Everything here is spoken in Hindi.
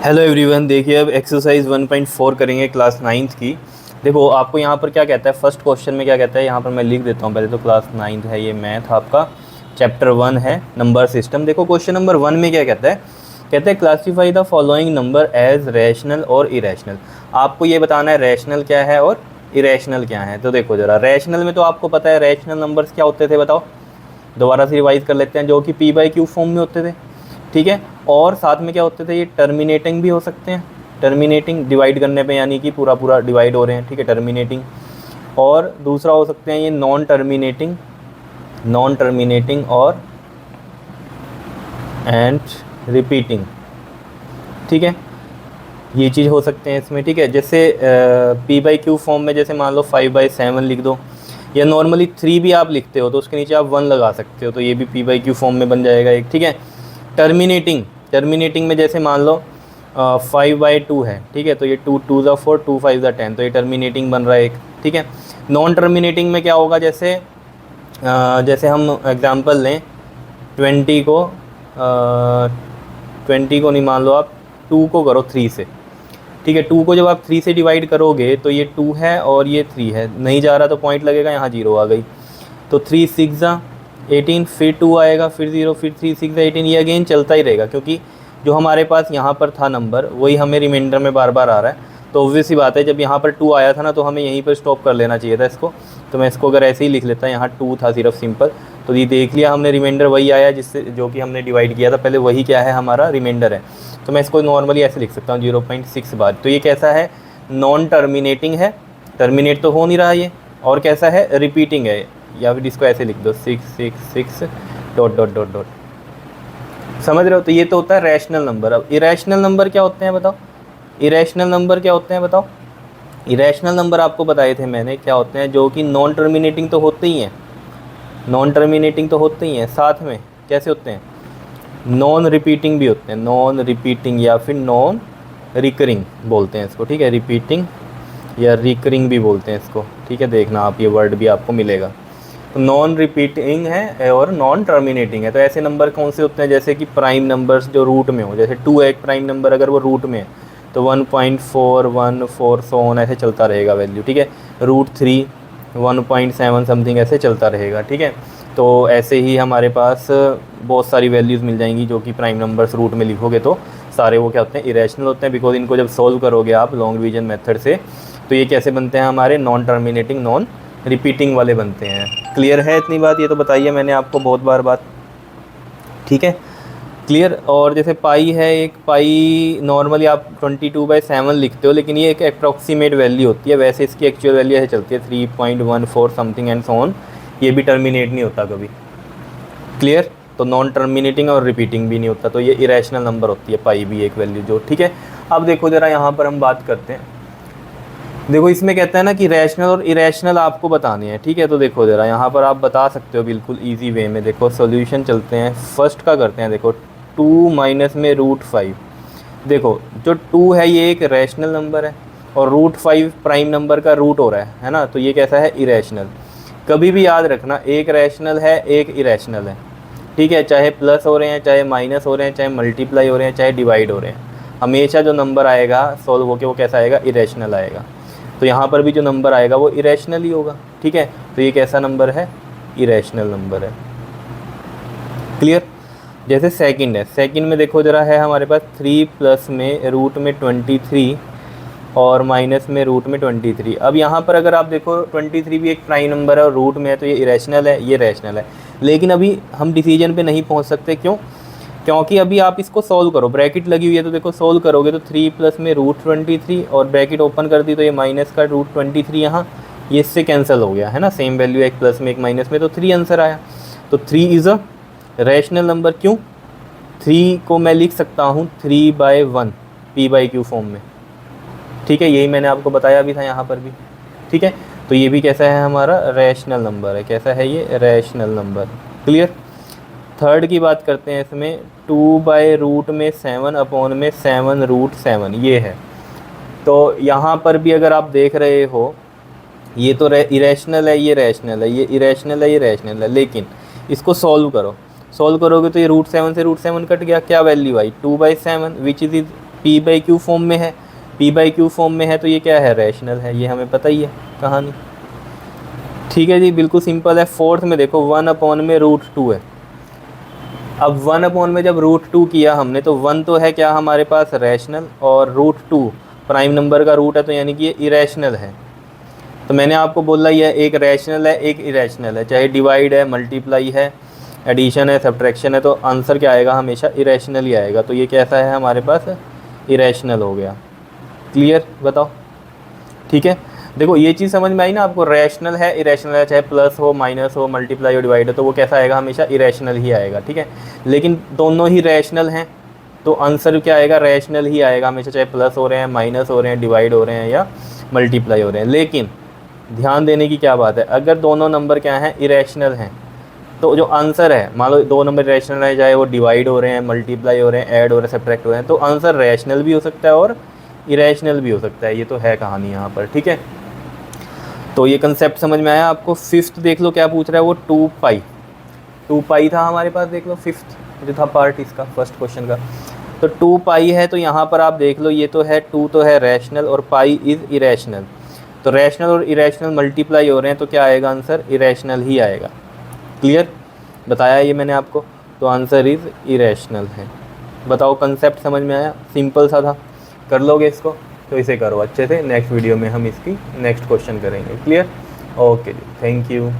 हेलो एवरीवन, देखिए अब एक्सरसाइज 1.4 करेंगे क्लास नाइन्थ की। देखो आपको यहाँ पर क्या कहता है, फर्स्ट क्वेश्चन में क्या कहता है, यहाँ पर मैं लिख देता हूँ पहले तो। क्लास नाइन्थ है ये, मैथ आपका चैप्टर 1 है, नंबर सिस्टम। देखो क्वेश्चन नंबर 1 में क्या कहता है, कहते हैं classify the following number as rational और इरेशनल। आपको ये बताना है रैशनल क्या है और इरेशनल क्या है। तो देखो ज़रा, रैशनल में तो आपको पता है रैशनल नंबर्स क्या होते थे, बताओ। दोबारा से रिवाइज कर लेते हैं, जो कि p/q फॉर्म में होते थे, ठीक है। और साथ में क्या होते थे, ये टर्मिनेटिंग भी हो सकते हैं। टर्मिनेटिंग डिवाइड करने पे, यानी कि पूरा पूरा डिवाइड हो रहे हैं, ठीक है, टर्मिनेटिंग। और दूसरा हो सकते हैं ये नॉन टर्मिनेटिंग, नॉन टर्मिनेटिंग और एंड रिपीटिंग, ठीक है। ये चीज़ हो सकते हैं इसमें, ठीक है। जैसे p/q फॉर्म में जैसे मान लो 5/7 लिख दो, या नॉर्मली 3 भी आप लिखते हो तो उसके नीचे आप 1 लगा सकते हो, तो ये भी p/q फॉर्म में बन जाएगा एक, ठीक है। टर्मिनेटिंग, टर्मिनेटिंग में जैसे मान लो 5/2 है, ठीक है, तो ये 2 2 4 2 5 10, तो ये टर्मिनेटिंग बन रहा है एक, ठीक है। नॉन टर्मिनेटिंग में क्या होगा, जैसे जैसे हम एग्जांपल लें 20 को, 20 को नहीं, मान लो आप 2 को करो 3 से, ठीक है। 2 को जब आप 3 से डिवाइड करोगे तो ये 2 है और ये 3 है, नहीं जा रहा तो पॉइंट लगेगा, यहाँ 0 आ गई। तो 3 6 18, फिर 2 आएगा, फिर 0, फिर 3 6 18, ये अगेन चलता ही रहेगा, क्योंकि जो हमारे पास यहाँ पर था नंबर वही हमें रिमाइंडर में बार बार आ रहा है। तो ऑब्वियस सी बात है, जब यहाँ पर 2 आया था ना, तो हमें यहीं पर स्टॉप कर लेना चाहिए था इसको। तो मैं इसको अगर ऐसे ही लिख लेता, यहाँ 2 था सिर्फ सिंपल, तो ये देख लिया हमने, रिमाइंडर वही आया जिससे जो कि हमने डिवाइड किया था पहले, वही क्या है हमारा रिमाइंडर है। तो मैं इसको नॉर्मली ऐसे लिख सकता हूँ 0.6 बार। तो ये कैसा है, नॉन टर्मिनेटिंग है, टर्मिनेट तो हो नहीं रहा ये। और कैसा है, रिपीटिंग है, या फिर इसको ऐसे लिख दो 6 6 6 डॉट डॉट डॉट डॉट, समझ रहे हो। तो ये तो होता है रैशनल नंबर। अब इरेशनल नंबर क्या होते हैं बताओ, इरेशनल नंबर क्या होते हैं बताओ। इरेशनल नंबर आपको बताए थे मैंने क्या होते हैं, जो कि नॉन टर्मिनेटिंग तो होते ही हैं, नॉन टर्मिनेटिंग तो होते ही हैं, साथ में कैसे होते हैं, नॉन रिपीटिंग भी होते हैं, नॉन रिपीटिंग या फिर नॉन रिकरिंग बोलते हैं इसको, ठीक है। रिपीटिंग या रिकरिंग भी बोलते हैं इसको, ठीक है। देखना आप, ये वर्ड भी आपको मिलेगा। तो नॉन रिपीटिंग है और नॉन टर्मिनेटिंग है। तो ऐसे नंबर कौन से होते हैं, जैसे कि प्राइम नंबर्स जो रूट में हो, जैसे 2 है एक प्राइम नंबर, अगर वो रूट में है तो 1.414 सो ऑन ऐसे चलता रहेगा वैल्यू, ठीक है। √3 1.7 समथिंग ऐसे चलता रहेगा, ठीक है। तो ऐसे ही हमारे पास बहुत सारी वैल्यूज़ मिल जाएंगी जो कि प्राइम नंबर्स रूट में लिखोगे तो सारे वो क्या होते हैं, इरेशनल होते हैं। बिकॉज इनको जब सॉल्व करोगे आप लॉन्ग डिवीजन मेथड से, तो ये कैसे बनते हैं हमारे, नॉन टर्मिनेटिंग नॉन रिपीटिंग वाले बनते हैं। क्लियर है इतनी बात, ये तो बताइए मैंने आपको बहुत बार बात, ठीक है, क्लियर। और जैसे पाई है एक, पाई नॉर्मली आप 22/7 लिखते हो, लेकिन ये एक अप्रॉक्सीमेट वैल्यू होती है, वैसे इसकी एक्चुअल वैल्यू ऐसे चलती है 3.14 समथिंग एंड सो ऑन। ये भी टर्मिनेट नहीं होता कभी, क्लियर। तो नॉन टर्मिनेटिंग और रिपीटिंग भी नहीं होता, तो ये इरेशनल नंबर होती है पाई भी एक वैल्यू जो, ठीक है। अब देखो ज़रा यहाँ पर हम बात करते हैं, देखो इसमें कहता है ना कि रैशनल और इरेशनल आपको बताने हैं, ठीक है। तो देखो ज़रा यहाँ पर आप बता सकते हो बिल्कुल इजी वे में। देखो सॉल्यूशन चलते हैं, फर्स्ट का करते हैं। देखो 2 माइनस में √5, देखो जो 2 है ये एक रैशनल नंबर है, और √5 प्राइम नंबर का रूट हो रहा है ना, तो ये कैसा है, इरेशनल। कभी भी याद रखना, एक रैशनल है एक इरेशनल है, ठीक है। चाहे प्लस हो रहे हैं, चाहे माइनस हो रहे हैं, चाहे मल्टीप्लाई हो रहे हैं, चाहे डिवाइड हो रहे हैं, हमेशा जो नंबर आएगा सॉल्व होके वो कैसा आएगा, इरेशनल आएगा। तो यहाँ पर भी जो नंबर आएगा वो इरेशनल ही होगा, ठीक है। तो ये कैसा नंबर है, इरेशनल नंबर है, क्लियर। जैसे सेकंड है, सेकंड में देखो ज़रा है हमारे पास 3 प्लस में रूट में 23 और माइनस में रूट में 23। अब यहाँ पर अगर आप देखो 23 भी एक प्राइम नंबर है और रूट में है, तो ये इरेशनल है, ये रैशनल है। लेकिन अभी हम डिसीजन पे नहीं पहुँच सकते, क्यों, क्योंकि अभी आप इसको सॉल्व करो, ब्रैकेट लगी हुई है, तो देखो सॉल्व करोगे तो 3 प्लस में √23 और ब्रैकेट ओपन कर दी तो ये माइनस का √23 यहाँ, ये इससे कैंसिल हो गया है ना, सेम वैल्यू एक प्लस में एक माइनस में, तो 3 आंसर आया। तो 3 इज़ अ रैशनल नंबर। क्यों, 3 को मैं लिख सकता हूँ 3/1 p/q फॉर्म में, ठीक है। यही मैंने आपको बताया भी था यहाँ पर भी, ठीक है। तो ये भी कैसा है हमारा, रैशनल नंबर है। कैसा है ये, रैशनल नंबर, क्लियर। थर्ड की बात करते हैं, इसमें 2/√7 अपॉन में 7√7 ये है। तो यहाँ पर भी अगर आप देख रहे हो, ये तो इरेशनल है, ये रैशनल है, ये इरेशनल है, ये रैशनल है, लेकिन इसको सॉल्व करो, सॉल्व करोगे तो ये √7 से √7 कट गया, क्या value I, 2/7 which is p/q form में है, p/q फॉर्म में है तो ये क्या है, रैशनल है, ये हमें पता ही है कहानी। ठीक है जी, बिल्कुल सिंपल है। फोर्थ में देखो 1/√2 है। अब 1/, में जब √2 किया हमने तो 1 तो है क्या हमारे पास रैशनल, और √2 प्राइम नंबर का रूट है तो यानी कि ये इरेशनल है। तो मैंने आपको बोला ये एक रैशनल है एक इरेशनल है, चाहे डिवाइड है, मल्टीप्लाई है, एडिशन है, सब्ट्रैक्शन है, तो आंसर क्या आएगा, हमेशा इरेशनल ही आएगा। तो ये कैसा है हमारे पास, इरेशनल हो गया। क्लियर, बताओ। ठीक है, देखो ये चीज़ समझ में आई ना आपको, रैशनल है इरेशनल है, चाहे प्लस हो माइनस हो मल्टीप्लाई हो डिवाइड हो, तो वो कैसा आएगा, हमेशा इरेशनल ही आएगा। ठीक है, लेकिन दोनों ही रैशनल हैं तो आंसर क्या आएगा, रैशनल ही आएगा हमेशा, चाहे प्लस हो रहे हैं, माइनस हो रहे हैं, डिवाइड हो रहे हैं या मल्टीप्लाई हो रहे हैं। लेकिन ध्यान देने की क्या बात है, अगर दोनों नंबर क्या हैं, इरेशनल हैं, तो जो आंसर है, मान लो दो नंबर रैशनल है, चाहे वो डिवाइड हो रहे हैं, मल्टीप्लाई हो रहे हैं, ऐड हो रहे हैं, सब्ट्रैक्ट हो रहे हैं, तो आंसर रैशनल भी हो सकता है और इरेशनल भी हो सकता है। ये तो है कहानी यहाँ पर। ठीक है, तो ये कंसेप्ट समझ में आया आपको। फिफ्थ देख लो क्या पूछ रहा है वो, 2 पाई था हमारे पास, देख लो फिफ्थ जो था पार्ट इसका, फर्स्ट क्वेश्चन का। तो 2 पाई है, तो यहाँ पर आप देख लो ये तो है 2 तो है रैशनल और पाई इज़ इरेशनल। तो रैशनल और इरेशनल मल्टीप्लाई हो रहे हैं तो क्या आएगा आंसर, इरेशनल ही आएगा। क्लियर, बताया ये मैंने आपको, तो आंसर इज़ इरेशनल है। बताओ कंसेप्ट समझ में आया, सिंपल सा था, कर लोगे इसको, तो इसे करो अच्छे से। नेक्स्ट वीडियो में हम इसकी नेक्स्ट क्वेश्चन करेंगे। क्लियर, ओके जी, थैंक यू।